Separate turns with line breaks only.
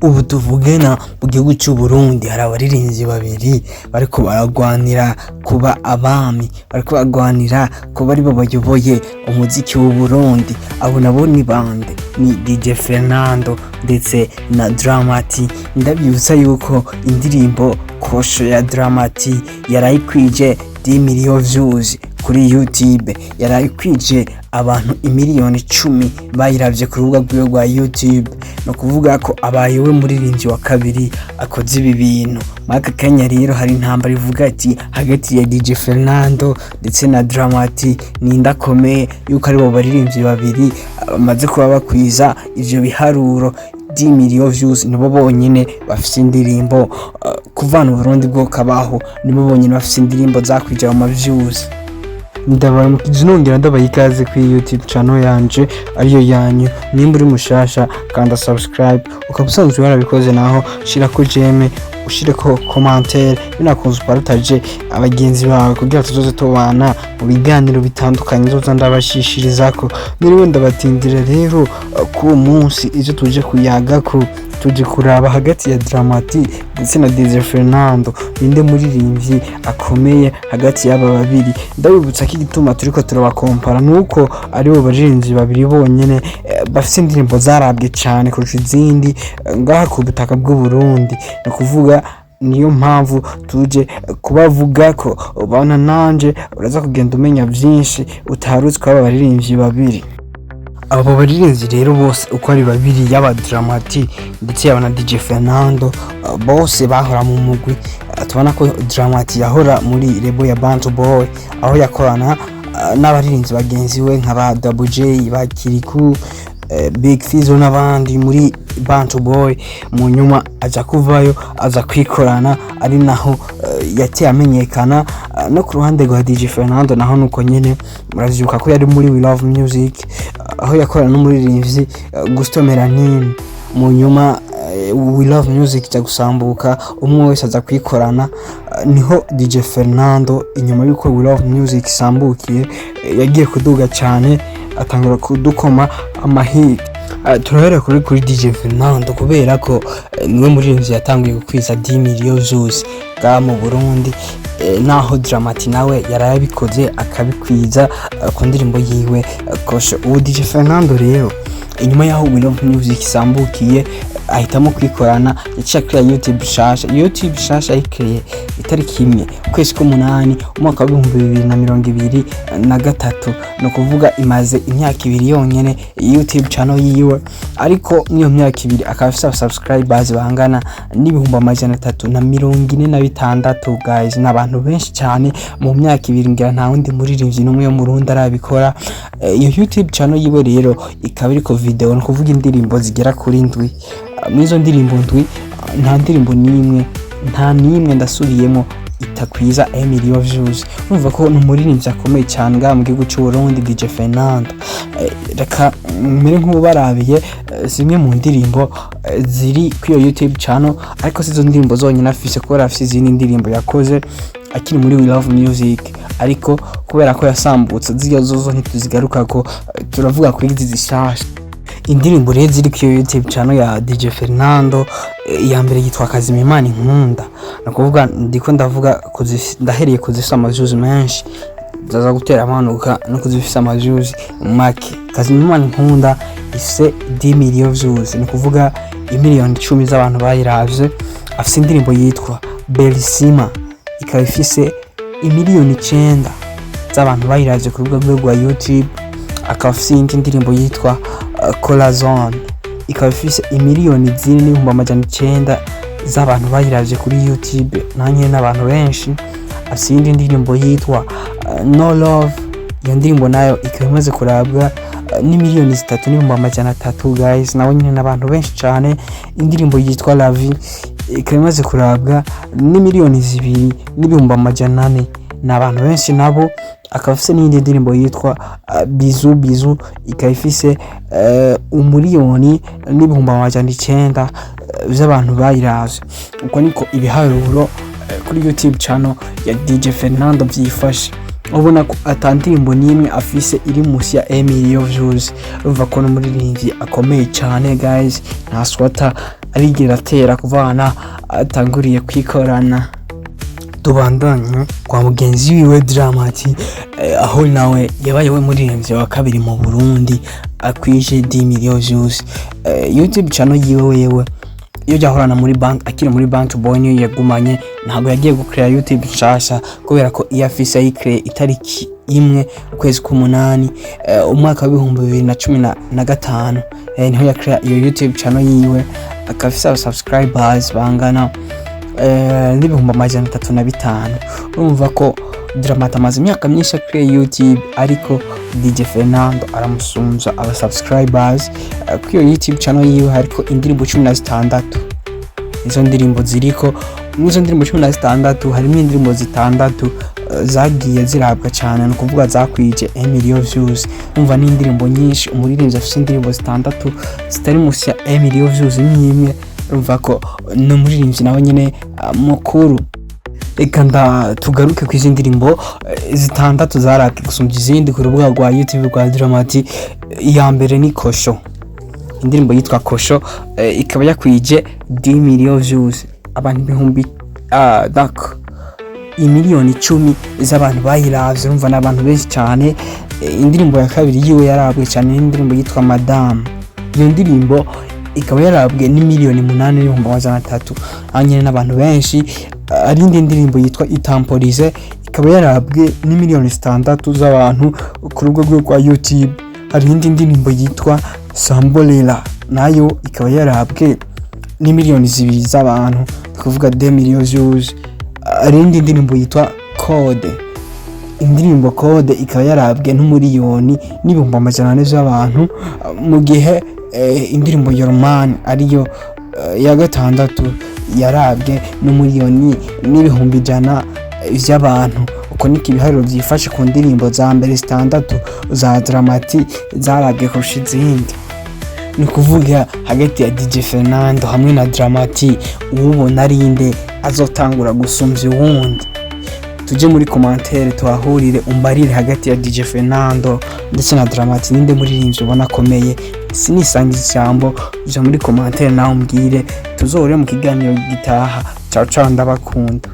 ubu tuvugana mu gihugu cy'u Burundi hari abaririmbyi babiri bariko baragwanira kuba abami, bariko bagwanira kuba ari bo bayoboye umuziki w'u Burundi. Abo nabo ni bande? Ni DJ FERNANDO ndetse na Dramati. Ndabyutsa yuko indirimbo Kosho ya Dramati yarayikwije 10 million views kuri YouTube, yarayikwije abantu imiliyoni 10 bayiravye ku rubuga rwiwe rwa YouTube. No kuvuga ko abaye we muririmbyi wa kabiri akoze ibi bintu. Maka kanya rero hari intambara ivuga ati hagati ya DJ FERNANDO ndetse na Dramati nindakomeye yuko ari bo baririmbyi babiri bamaze kuba bakwiza ivyo biharuro 10 million views. Nibo bonyene bafise indirimbo kuvana Burundi bwo kabaho, nibo bonyene bafise indirimbo zakwije ama views. Ndabaramukije nongera ndabayikaze kuri YouTube channel yanje ariyo yanyu. Nimba uri mushasha kanda subscribe, ukabusanzwe warabikoze naho shirako jeme, ushireko commentaire, binakunze partage abagenzi bawe kugira tuzoze tubana mu biganiro bitandukanye zoza ndabashishirizako. Niriwe ndabatindira rero ku munsi ivyo tuje kuyagako, tuje kuraba hagati ya Dramati ndetse na DJ FERNANDO ninde muririmbyi akomeye hagati y'aba babiri. Ndabibutsa ko igituma turiko turabakompara nuko ari bo baririmbyi babiri bonyene bafite indirimbo zarabwe cyane kurusha izindi ngaha ku butaka bw'u Burundi. No kuvuga niyo mpamvu tuje kubavuga ko ubana nanje uraza kugenda umenya byinshi utarutswe aba baririmbyi babiri. Abo baririmbyi rero bose uko ari babiri, yaba Dramati ndetse yaba na DJ FERNANDO, bose bahora mu mugwi. Tubona ko Dramati yahora muri lebo ya Bantu Boy, aho yakorana n'abaririmbyi bagenzi we nka ba Double J, ba Kiriku, Big Fizzo n'abandi muri Bantu Boy. Mu nyuma aja kuvayo aza kwikorana, ari naho yateye amenyekana. No ku ruhande rwa DJ FERNANDO naho nuko nyene muravyuka ko yari muri We Love Music, aho yakorana n'umuririmbyi Gusto Melanin. Mu nyuma We Love Music cya gusambuka, umwe wese aza kwikorana. Niho DJ FERNANDO inyuma yuko We Love Music sambukiye yagiye kuduga cyane, atangura kudukoma amahit. Turahera kuri DJ FERNANDO kubera ko niwe muririmbyi yatangiye gukwiza 10 million views ga mu Burundi, naho Dramati nawe yarayabikoze akabikwiza ku ndirimbo yiwe Kosho. Ubu DJ FERNANDO rero inyuma yaho We Love Music sambukiye ahitamo kwikorana, yaciye kuri YouTube shasha yikreye itariki 1 kwezi k'umunani umwaka wa 2023. No kuvuga imaze imyaka 2 yonyene YouTube channel yiwe, ariko niyo myaka 2 akaba afite subscribers bangana n'ibihumbi 346 guys. N'abantu benshi cyane mu myaka 2, ngira nta wundi muririmbyi n'umwe yo mu Burundi arabikora. Iyo YouTube channel yiwe rero ikaba iriko video, no kuvuga indirimbo zigera kuri 7. Mwizo ndirimbo ndwi nta ndirimbo nimwe ndasubiyemo itakwiza 1 million views. Urumva ko n'umuririmbyi akomeye cyane nga mu gihugu cy'u Burundi DJ FERNANDO. Reka mere nk'ubarabiye zimwe mu ndirimbo ziri kuri YouTube channel, ariko sizo ndirimbo zonyine afise ko afise izindi ndirimbo yakoze akiri muri We Love Music, ariko kubera ko yasambutse ziyo zozo ntituzigaruka ko turavuga kuri izi zishasha. Indirimbo rero ziri kuri YouTube channel ya DJ FERNANDO, iya mbere yitwa Kazimimana Nkunda. Nakuvuga ndiko ndavuga ndahereye kuzifisa amaviews menshi, zaza gutera amanuka no kuzifisa amaviews make. Kazimimana Nkunda ifise 10 million views, ni kuvuga imiliyoni 10 z'abantu bayiravye. Afise indirimbo yitwa Belisima, ikaba ifise imiliyoni 9 z'abantu bayiravye ku rubuga rwa YouTube. Akaba afise indirimbo yitwa Corazon, ikaba ifise imiliyoni 4,900 z'abantu bayiravye kuri YouTube, nanye n'abantu benshi. Afise indirimbo yitwa No Love, iyo ndirimbo nayo ikaba imaze kurabwa n'imiliyoni 3,300 guys, nawe nyine n'abantu benshi cyane. Indirimbo yitwa La Vie ikaba imaze kurabwa n'imiliyoni 2,400 n'abantu benshi nabo. Akaba afise n'indi ndirimbo yitwa Bizu Bizu, ikaba ifise 1,900,000 z'abantu bayiravye. Uko niko ibiharuro kuri YouTube channel ya DJ FERNANDO byifashe. Ubona ko atandirimbo nimwe afise iri musi ya 1 million views. Urumva ko n'umuririmbyi akomeye cyane guys, nta swata arigira atera kuvana atanguriye kwikorana. Tubandanye kwa mugenzi wiwe Dramati aho nawe yabaye we muririmbyi wa kabiri mu Burundi akwije 10 million views. YouTube channel yiwe wewe iyo jahorana muri bank akiri muri bank boy niyo yagumanye, ntabwo yagiye gucrea YouTube nshasha kubera ko iya afise ayicrea itariki imwe ukwezi k'8 umwaka wa 2015 niho yakrea iyo YouTube channel yiwe akafisa subscribers bangana n'ibihumbi 305. urumva ko Dramati amaze imyaka myinshi kuri YouTube, ariko DJ FERNANDO aramusumza aba subscribers kuri iyo YouTube channel yiwe hariko indirimbo 16. izo ndirimbo ziriko n'izo ndirimbo 16 harimo indirimbo 6 zagiye zirabwa cyane, no kuvuga zakwije 1 million views. umva ni indirimbo nyinshi, umuririmbyi afite indirimbo 6 zitari musi ya 1 million views n'imwe. urumva ko no muririmbyi nawe nyine mukuru. Reka tugaruke ku izindi ndirimbo 6 zarake gusumba izindi ku rubuga rwa YouTube rwa Dramati. iya mbere ni Kosho, indirimbo yitwa Kosho ikaba yakwije 10 million views, abantu ibihumbi imiliyoni 10 z'abantu bayiravye. urumva n'abantu benshi cyane. indirimbo ya kabiri yiwe yarabwe cyane indirimbo yitwa Madame. iyo ndirimbo ikaba yarabwe ni miliyoni 8,300 anyene n'abantu benshi. ari indi ndirimbo yitwa Itamporize ikaba yarabwe ni miliyoni 6 z'abantu ku rubuga rwa YouTube. hari indi ndirimbo yitwa Sambolela nayo ikaba yarabwe ni miliyoni 2 z'abantu, kuvuga 2 million views. hari indi ndirimbo yitwa Code, indirimbo Code ikaba yarabwe n'umuriyoni n'ibihumbi 400 z'abantu, mu gihe indirimbo Yorman ariyo ya gatandatu yarabwe n'umuriyoni n'ibihumbi 100 by'abantu. uko niko ibiharuro byifashe ku ndirimbo za mbere 6 za Dramati zarabwe kurusha izindi. ni kuvuga hagati ya DJ FERNANDO hamwe na Dramati ubona arinde azotangura gusumvya uwundi. tuje muri commentaire tuhahurire umbarire hagati ya DJ FERNANDO ndetse na Dramati ninde muririmbyi ubona akomeye. sinisangiza ijambo uje muri commentaire nawe umbwire, tuzohore mu kiganiro gitaha. Ciao ciao, ndabakunda.